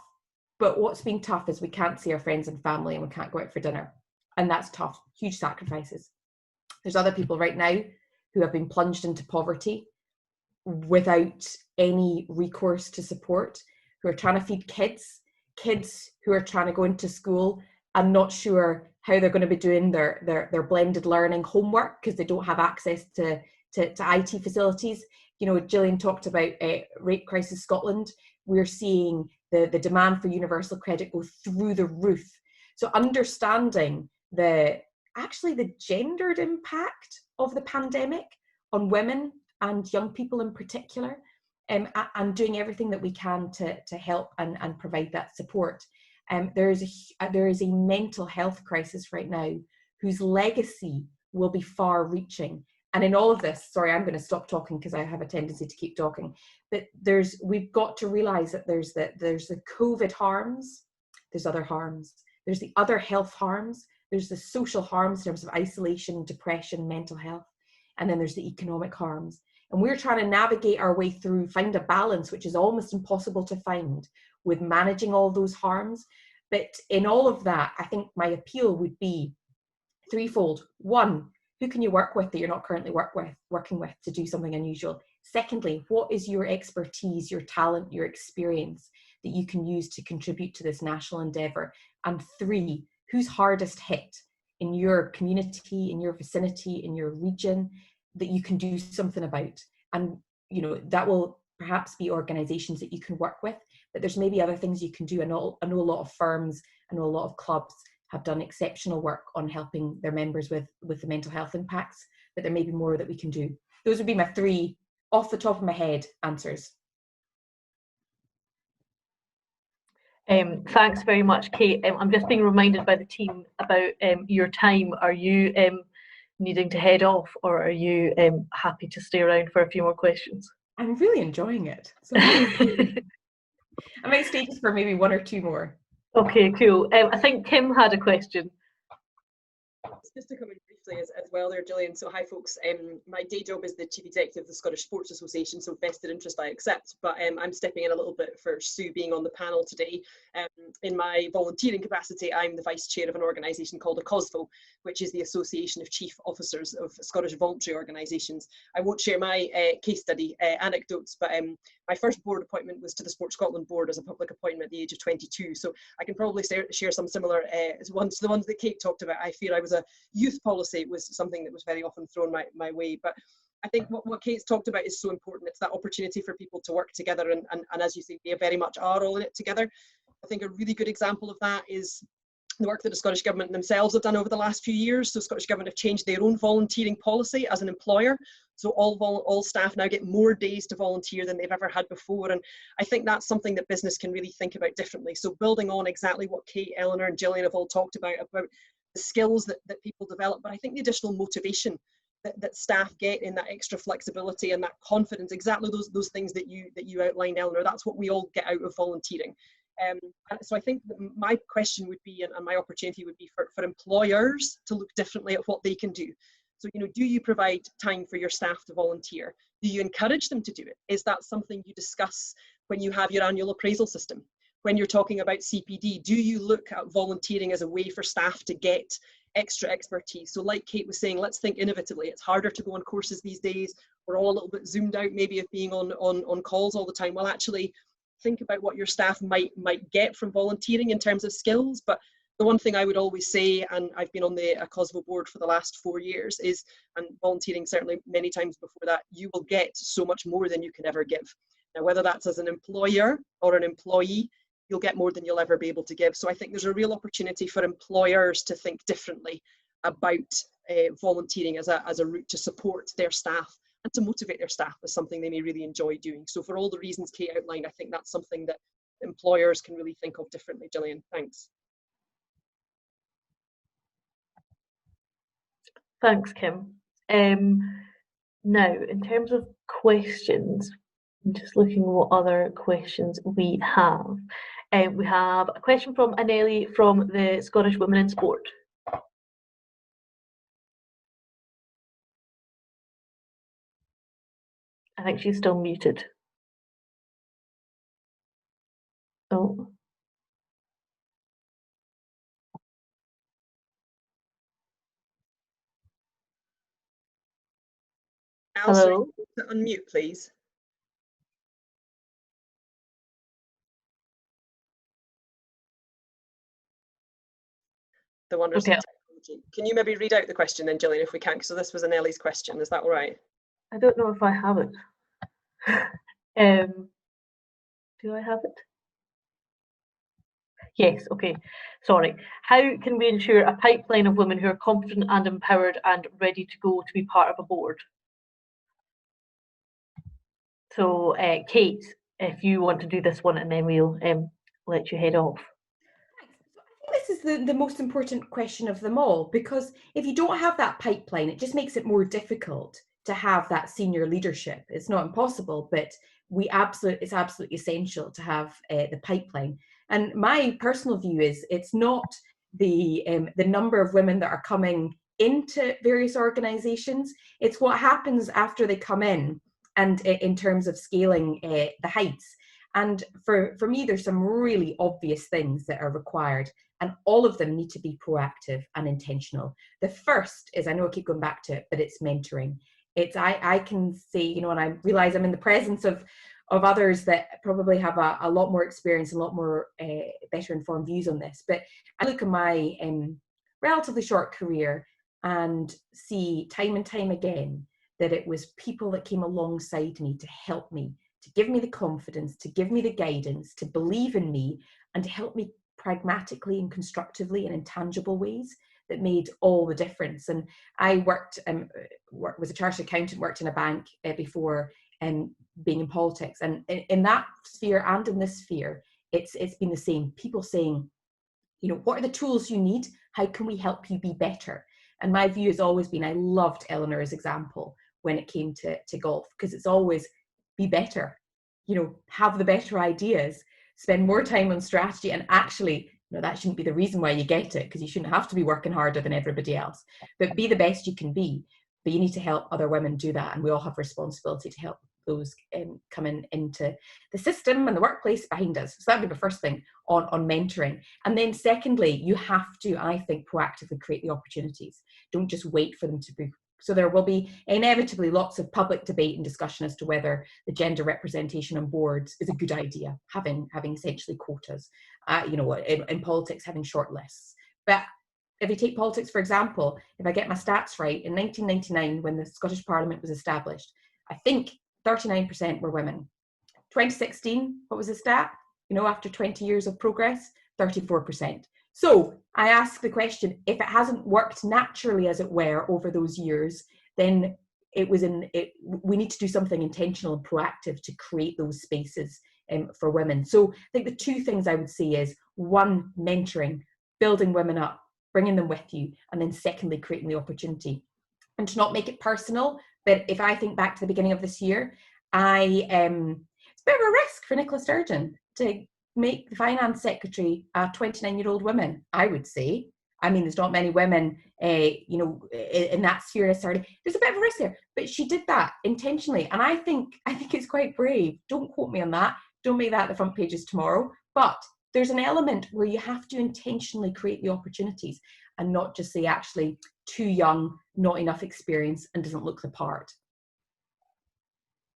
Speaker 2: But what's been tough is we can't see our friends and family and we can't go out for dinner. And that's tough, huge sacrifices. There's other people right now who have been plunged into poverty without any recourse to support, who are trying to feed kids who are trying to go into school and not sure how they're going to be doing their blended learning homework because they don't have access to IT facilities. You know, Gillian talked about Rape Crisis Scotland. We're seeing the demand for universal credit go through the roof. So understanding the gendered impact of the pandemic on women and young people in particular, and doing everything that we can to help and provide that support. There is a mental health crisis right now whose legacy will be far reaching. And in all of this, sorry, I'm going to stop talking because I have a tendency to keep talking, but we've got to realize that there's the COVID harms, there's other harms, there's the other health harms, there's the social harms in terms of isolation, depression, mental health, and then there's the economic harms. And we're trying to navigate our way through, find a balance, which is almost impossible to find, with managing all those harms. But in all of that, I think my appeal would be threefold. One, who can you work with that you're not currently working with to do something unusual? Secondly, what is your expertise, your talent, your experience that you can use to contribute to this national endeavour? And three, who's hardest hit in your community, in your vicinity, in your region, that you can do something about? And you know, that will perhaps be organisations that you can work with, but there's maybe other things you can do. I know a lot of firms, I know a lot of clubs have done exceptional work on helping their members with the mental health impacts, but there may be more that we can do. Those would be my three, off the top of my head, answers.
Speaker 1: Thanks very much, Kate. I'm just being reminded by the team about your time. Are you needing to head off, or are you happy to stay around for a few more questions?
Speaker 2: I'm really enjoying it. So I might stay just for maybe one or two more.
Speaker 1: Okay, cool. I think Kim had a question.
Speaker 4: Just to come in briefly as well there, Gillian. So hi folks, my day job is the Chief Executive of the Scottish Sports Association, so vested interest I accept, but I'm stepping in a little bit for Sue being on the panel today. In my volunteering capacity, I'm the Vice Chair of an organisation called a COSVO, which is the Association of Chief Officers of Scottish Voluntary Organisations. I won't share my case study anecdotes, but my first board appointment was to the Sport Scotland board as a public appointment at the age of 22, so I can probably share some similar ones to the ones that Kate talked about. I fear I was a youth policy was something that was very often thrown my way, but I think what Kate's talked about is so important. It's that opportunity for people to work together, and as you say, they very much are all in it together. I think a really good example of that is the work that the Scottish Government themselves have done over the last few years. So Scottish Government have changed their own volunteering policy as an employer. So all staff now get more days to volunteer than they've ever had before. And I think that's something that business can really think about differently. So building on exactly what Kate, Eleanor and Gillian have all talked about the skills that people develop, but I think the additional motivation that staff get in that extra flexibility and that confidence, exactly those things that you outlined, Eleanor, that's what we all get out of volunteering. So I think that my question would be, and my opportunity would be for employers to look differently at what they can do. So, you know, do you provide time for your staff to volunteer? Do you encourage them to do it? Is that something you discuss when you have your annual appraisal system? When you're talking about CPD, do you look at volunteering as a way for staff to get extra expertise? So like Kate was saying, let's think innovatively. It's harder to go on courses these days. We're all a little bit zoomed out maybe of being on calls all the time. Well, actually think about what your staff might get from volunteering in terms of skills. But the one thing I would always say, and I've been on the COSVO board for the last 4 years, is, and volunteering certainly many times before that, you will get so much more than you can ever give. Now, whether that's as an employer or an employee, you'll get more than you'll ever be able to give. So I think there's a real opportunity for employers to think differently about volunteering as a route to support their staff and to motivate their staff as something they may really enjoy doing. So for all the reasons Kate outlined, I think that's something that employers can really think of differently. Gillian, thanks.
Speaker 1: Thanks, Kim. Now, in terms of questions, I'm just looking at what other questions we have. We have a question from Anneli from the Scottish Women in Sport. I think she's still muted. Oh.
Speaker 4: Hello.
Speaker 1: Hello.
Speaker 4: Unmute, please. The wonders of technology. Can you maybe read out the question then, Gillian, if we can? So this was Annelie's question. Is that all right?
Speaker 1: I don't know if I have it. Do I have it? Yes, okay. Sorry. How can we ensure a pipeline of women who are confident and empowered and ready to go to be part of a board? So, Kate, if you want to do this one, and then we'll let you head off.
Speaker 2: This is the most important question of them all, because if you don't have that pipeline, it just makes it more difficult to have that senior leadership. It's not impossible, but it's absolutely essential to have the pipeline. And my personal view is it's not the number of women that are coming into various organizations, it's what happens after they come in, and in terms of scaling the heights. And for me, there's some really obvious things that are required, and all of them need to be proactive and intentional. The first is, I know I keep going back to it, but it's mentoring. It's I can say, you know, and I realize I'm in the presence of others that probably have a lot more experience and a lot more better informed views on this. But I look at my relatively short career and see time and time again that it was people that came alongside me to help me, to give me the confidence, to give me the guidance, to believe in me, and to help me pragmatically and constructively and in tangible ways that made all the difference. And I was a chartered accountant, worked in a bank before being in politics. And in that sphere and in this sphere, it's been the same. People saying, you know, what are the tools you need? How can we help you be better? And my view has always been, I loved Eleanor's example when it came to golf, because it's always be better, you know, have the better ideas, spend more time on strategy, and actually, you know, that shouldn't be the reason why you get it, because you shouldn't have to be working harder than everybody else, but be the best you can be. But you need to help other women do that, and we all have responsibility to help those coming into the system and the workplace behind us. So that'd be the first thing on mentoring. And then secondly, you have to, I think, proactively create the opportunities. Don't just wait for them to be. So there will be inevitably lots of public debate and discussion as to whether the gender representation on boards is a good idea, having essentially quotas, you know, in politics, having short lists. But if you take politics, for example, if I get my stats right, in 1999, when the Scottish Parliament was established, I think 39% were women. 2016, what was the stat? You know, after 20 years of progress, 34%. So I ask the question, if it hasn't worked naturally, as it were, over those years, then we need to do something intentional and proactive to create those spaces for women. So I think the two things I would say is, one, mentoring, building women up, bringing them with you, and then secondly, creating the opportunity. And to not make it personal, but if I think back to the beginning of this year, it's a bit of a risk for Nicola Sturgeon to make the finance secretary a 29-year-old woman, I would say. I mean, there's not many women, you know, in that sphere necessarily. There's a bit of a risk there, but she did that intentionally, and I think it's quite brave. Don't quote me on that. Don't make that the front pages tomorrow. But there's an element where you have to intentionally create the opportunities, and not just say, actually, too young, not enough experience, and doesn't look the part.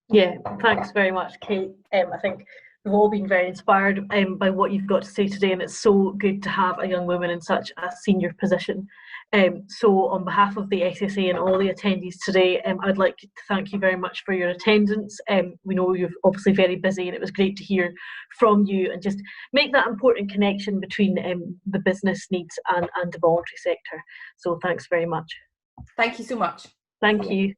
Speaker 1: Yeah, thanks very much, Kate. I think we've all been very inspired by what you've got to say today, and it's so good to have a young woman in such a senior position. So on behalf of the SSA and all the attendees today, I'd like to thank you very much for your attendance. We know you're obviously very busy, and it was great to hear from you and just make that important connection between the business needs and the voluntary sector. So thanks very much.
Speaker 2: Thank you so much.
Speaker 1: Thank you.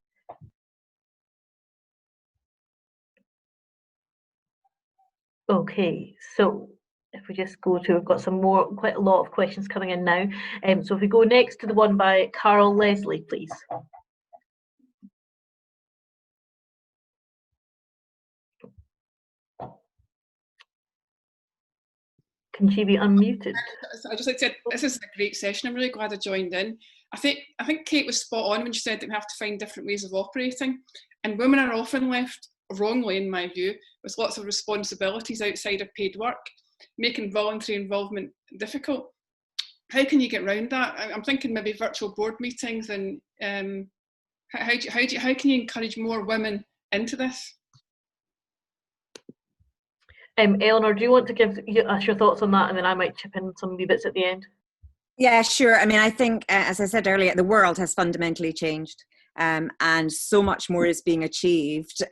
Speaker 1: Okay, so if we just go to, we've got quite a lot of questions coming in now. So if we go next to the one by Carol Leslie, please. Can she be unmuted?
Speaker 5: I just like to say, this is a great session. I'm really glad I joined in. I think Kate was spot on when she said that we have to find different ways of operating, and women are often left wrongly in my view, with lots of responsibilities outside of paid work, making voluntary involvement difficult. How can you get around that? I'm thinking maybe virtual board meetings, and how can you encourage more women into this?
Speaker 1: Eleanor, do you want to give us your thoughts on that, and then I might chip in some wee bits at the end?
Speaker 3: Yeah, sure. I mean, I think, as I said earlier, the world has fundamentally changed, and so much more is being achieved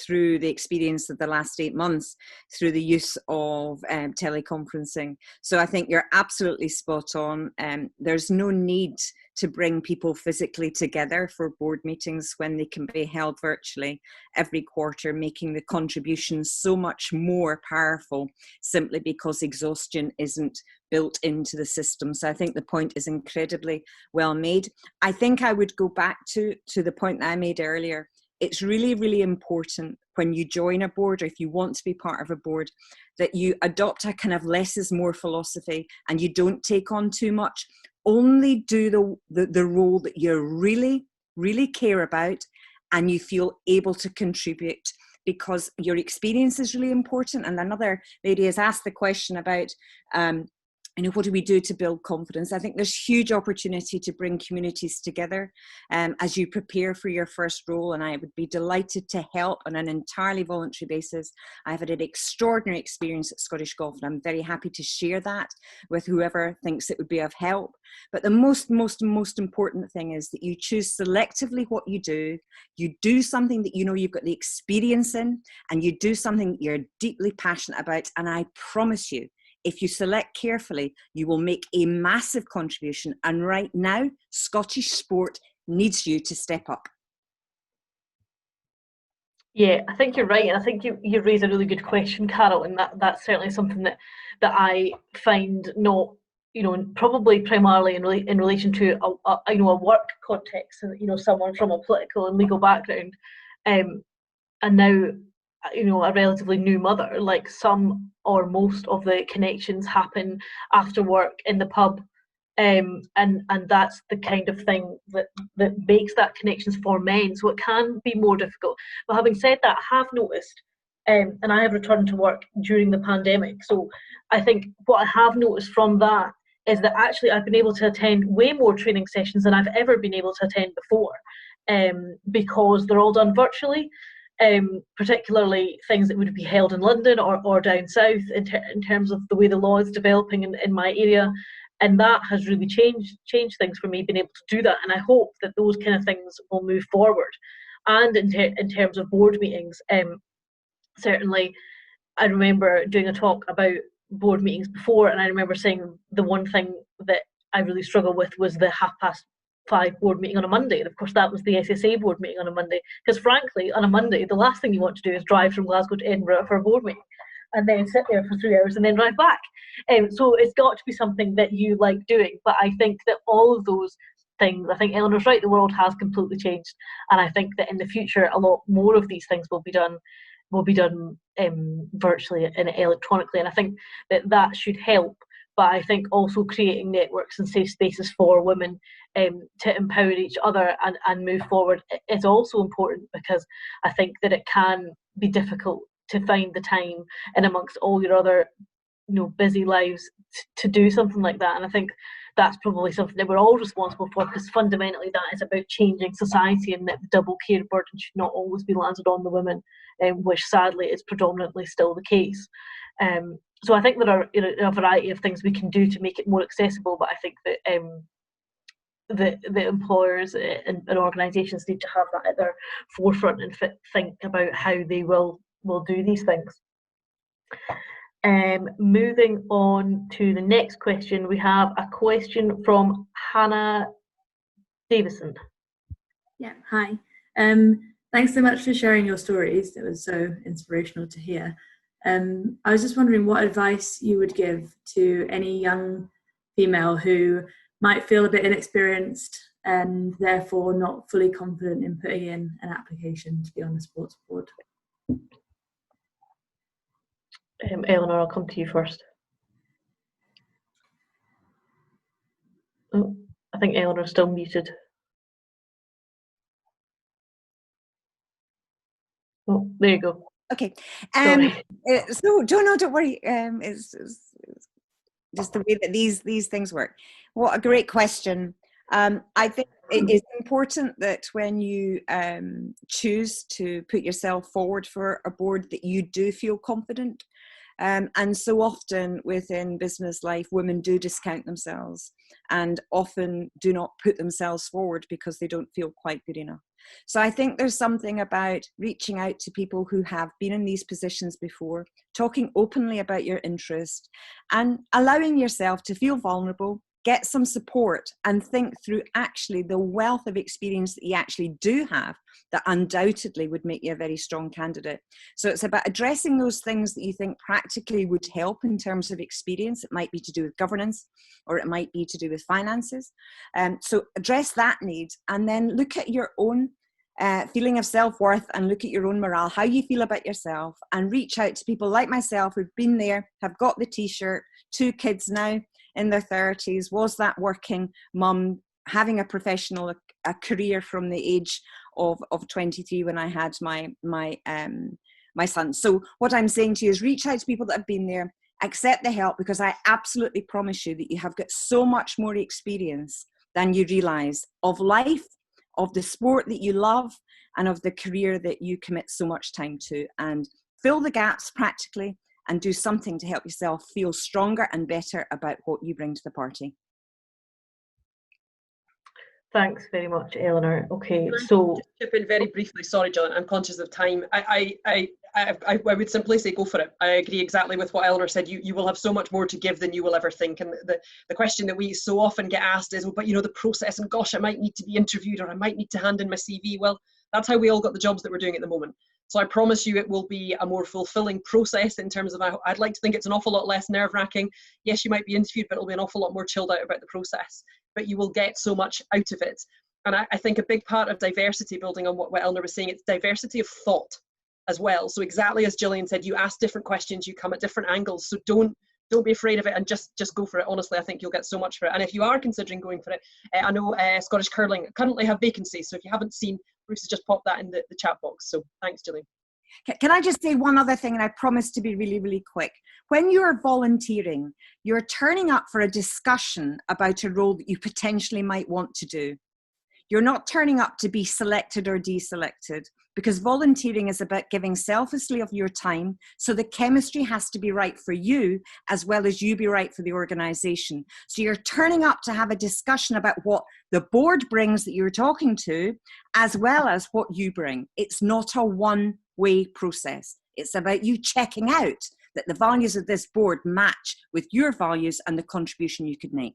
Speaker 3: through the experience of the last 8 months, through the use of teleconferencing. So I think you're absolutely spot on. There's no need to bring people physically together for board meetings when they can be held virtually every quarter, making the contributions so much more powerful simply because exhaustion isn't built into the system. So I think the point is incredibly well made. I think I would go back to the point that I made earlier. It's really, really important when you join a board, or if you want to be part of a board, that you adopt a kind of less is more philosophy, and you don't take on too much. Only do the role that you really, really care about and you feel able to contribute, because your experience is really important. And another lady has asked the question about, what do we do to build confidence? I think there's huge opportunity to bring communities together as you prepare for your first role, and I would be delighted to help on an entirely voluntary basis. I've had an extraordinary experience at Scottish Golf, and I'm very happy to share that with whoever thinks it would be of help. But the most important thing is that you choose selectively what you do something that you know you've got the experience in, and you do something that you're deeply passionate about, and I promise you, if you select carefully, you will make a massive contribution. And right now, Scottish sport needs you to step up.
Speaker 1: Yeah, I think you're right, and I think you raise a really good question, Carol, and that's certainly something that I find not, probably primarily in relation to a work context, and someone from a political and legal background, and now a relatively new mother. Like, some or most of the connections happen after work in the pub, and that's the kind of thing that makes that connections for men, so it can be more difficult. But having said that, I have noticed, and I have returned to work during the pandemic, so I think what I have noticed from that is that actually I've been able to attend way more training sessions than I've ever been able to attend before, because they're all done virtually. Particularly things that would be held in London or down south in terms of the way the law is developing in my area, and that has really changed things for me, being able to do that. And I hope that those kind of things will move forward. And in terms of board meetings, certainly I remember doing a talk about board meetings before, and I remember saying the one thing that I really struggled with was the 5:30 board meeting on a Monday. And of course that was the SSA board meeting on a Monday, because frankly on a Monday the last thing you want to do is drive from Glasgow to Edinburgh for a board meeting and then sit there for 3 hours and then drive back. So it's got to be something that you like doing. But I think that all of those things, I think Eleanor's right, the world has completely changed, and I think that in the future a lot more of these things will be done virtually and electronically, and I think that should help. But I think also creating networks and safe spaces for women to empower each other and move forward is also important, because I think that it can be difficult to find the time in amongst all your other busy lives to do something like that. And I think that's probably something that we're all responsible for, because fundamentally that is about changing society, and that the double care burden should not always be landed on the women, which sadly is predominantly still the case. So I think there are a variety of things we can do to make it more accessible, but I think that the employers and organisations need to have that at their forefront and think about how they will do these things. Moving on to the next question, we have a question from Hannah Davison.
Speaker 6: Yeah, hi. Thanks so much for sharing your stories. It was so inspirational to hear. I was just wondering what advice you would give to any young female who might feel a bit inexperienced and therefore not fully confident in putting in an application to be on the sports board.
Speaker 1: Eleanor, I'll come to you first. Oh, I think Eleanor's still muted. Oh, There you go.
Speaker 3: Okay.
Speaker 1: Sorry.
Speaker 3: So don't worry. It's just the way that these things work. What a great question. I think it is important that when you choose to put yourself forward for a board that you do feel confident. And so often within business life, women do discount themselves and often do not put themselves forward because they don't feel quite good enough. So I think there's something about reaching out to people who have been in these positions before, talking openly about your interest and allowing yourself to feel vulnerable, get some support and think through actually the wealth of experience that you actually do have that undoubtedly would make you a very strong candidate. So it's about addressing those things that you think practically would help in terms of experience. It might be to do with governance or it might be to do with finances. So address that need and then look at your own feeling of self-worth and look at your own morale, how you feel about yourself, and reach out to people like myself who've been there, have got the t-shirt, 2 kids now in their 30s, was that working mum, having a professional a career from the age of 23 when I had my son. So what I'm saying to you is reach out to people that have been there, accept the help, because I absolutely promise you that you have got so much more experience than you realise of life, of the sport that you love, and of the career that you commit so much time to. And fill the gaps practically and do something to help yourself feel stronger and better about what you bring to the party.
Speaker 1: Thanks very much, Eleanor. Okay, so
Speaker 4: just chip in very briefly. Sorry, John, I'm conscious of time. I would simply say go for it. I agree exactly with what Eleanor said. You will have so much more to give than you will ever think. And the question that we so often get asked is, well, but you know, the process, and gosh, I might need to be interviewed or I might need to hand in my CV. Well, that's how we all got the jobs that we're doing at the moment. So I promise you it will be a more fulfilling process in terms of, I'd like to think it's an awful lot less nerve-wracking. Yes, you might be interviewed, but it'll be an awful lot more chilled out about the process. But you will get so much out of it. And I think a big part of diversity, building on what Eleanor was saying, it's diversity of thought as well. So exactly as Gillian said, you ask different questions, you come at different angles. So don't be afraid of it and just go for it. Honestly, I think you'll get so much for it. And if you are considering going for it, I know Scottish Curling currently have vacancies. So if you haven't seen, Bruce has just popped that in the chat box. So thanks, Gillian.
Speaker 3: Can I just say one other thing, and I promise to be really, really quick. When you're volunteering, you're turning up for a discussion about a role that you potentially might want to do. You're not turning up to be selected or deselected, because volunteering is about giving selflessly of your time. So the chemistry has to be right for you as well as you be right for the organisation. So you're turning up to have a discussion about what the board brings that you're talking to, as well as what you bring. It's not a one-way process. It's about you checking out that the values of this board match with your values and the contribution you could make.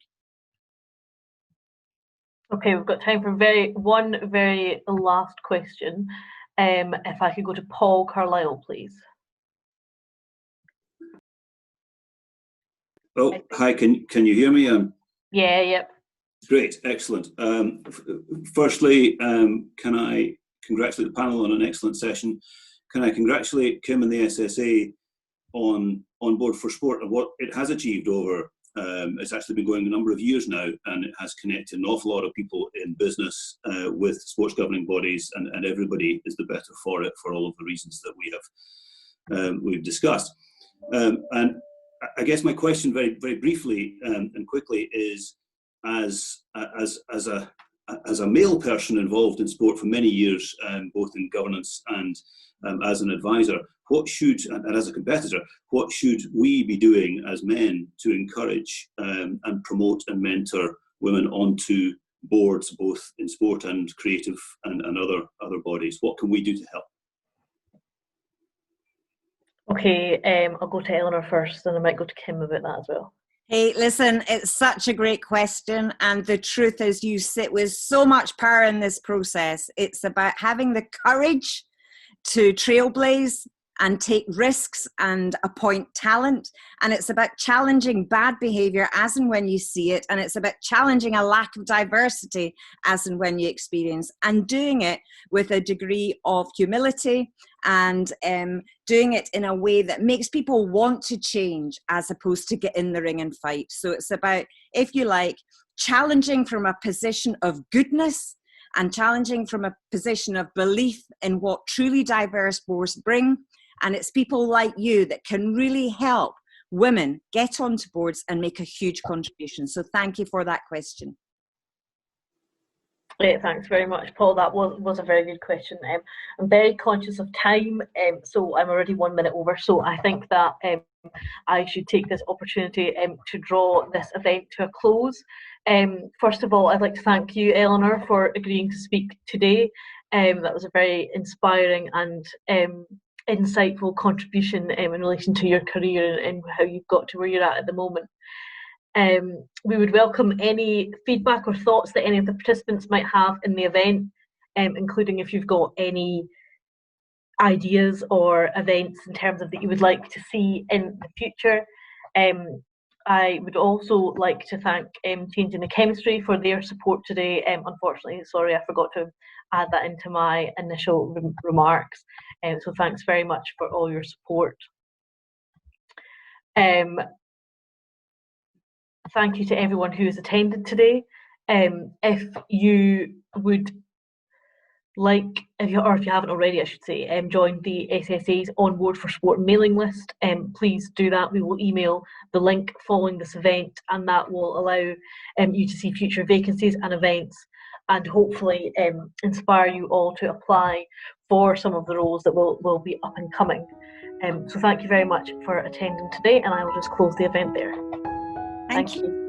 Speaker 1: okay, we've got time for one very last question. If I could go to Paul Carlisle, please.
Speaker 7: Oh, hi, can you hear me?
Speaker 1: Yeah, yep.
Speaker 7: Great, excellent. Firstly, can I congratulate the panel on an excellent session? Can I congratulate Kim and the SSA on Board for Sport and what it has achieved over, it's actually been going a number of years now, and it has connected an awful lot of people in business with sports governing bodies, and everybody is the better for it for all of the reasons that we've discussed. And I guess my question very briefly and quickly is, as a male person involved in sport for many years, both in governance and as an advisor, what should, and as a competitor, what should we be doing as men to encourage and promote and mentor women onto boards, both in sport and creative and other bodies? What can we do to help?
Speaker 1: Okay, I'll go to Eleanor first, and I might go to Kim about that as well.
Speaker 3: Hey, listen, it's such a great question. And the truth is, you sit with so much power in this process. It's about having the courage to trailblaze and take risks and appoint talent. And it's about challenging bad behavior as and when you see it. And it's about challenging a lack of diversity as and when you experience, and doing it with a degree of humility and doing it in a way that makes people want to change as opposed to get in the ring and fight. So it's about, if you like, challenging from a position of goodness and challenging from a position of belief in what truly diverse boards bring. And it's people like you that can really help women get onto boards and make a huge contribution. So thank you for that question.
Speaker 1: Thanks very much, Paul. That was a very good question. I'm very conscious of time, so I'm already 1 minute over. So I think that I should take this opportunity to draw this event to a close. First of all, I'd like to thank you, Eleanor, for agreeing to speak today. That was a very inspiring and insightful contribution in relation to your career and how you've got to where you're at the moment. We would welcome any feedback or thoughts that any of the participants might have in the event, including if you've got any ideas or events in terms of that you would like to see in the future. I would also like to thank Changing the Chemistry for their support today. Unfortunately, sorry, I forgot to add that into my initial remarks. So thanks very much for all your support. Thank you to everyone who has attended today. If you would like, if you haven't already, I should say, join the SSA's On Board for Sport mailing list, please do that. We will email the link following this event, and that will allow you to see future vacancies and events, and hopefully inspire you all to apply for some of the roles that will be up and coming. So thank you very much for attending today, and I will just close the event there.
Speaker 3: Thank you.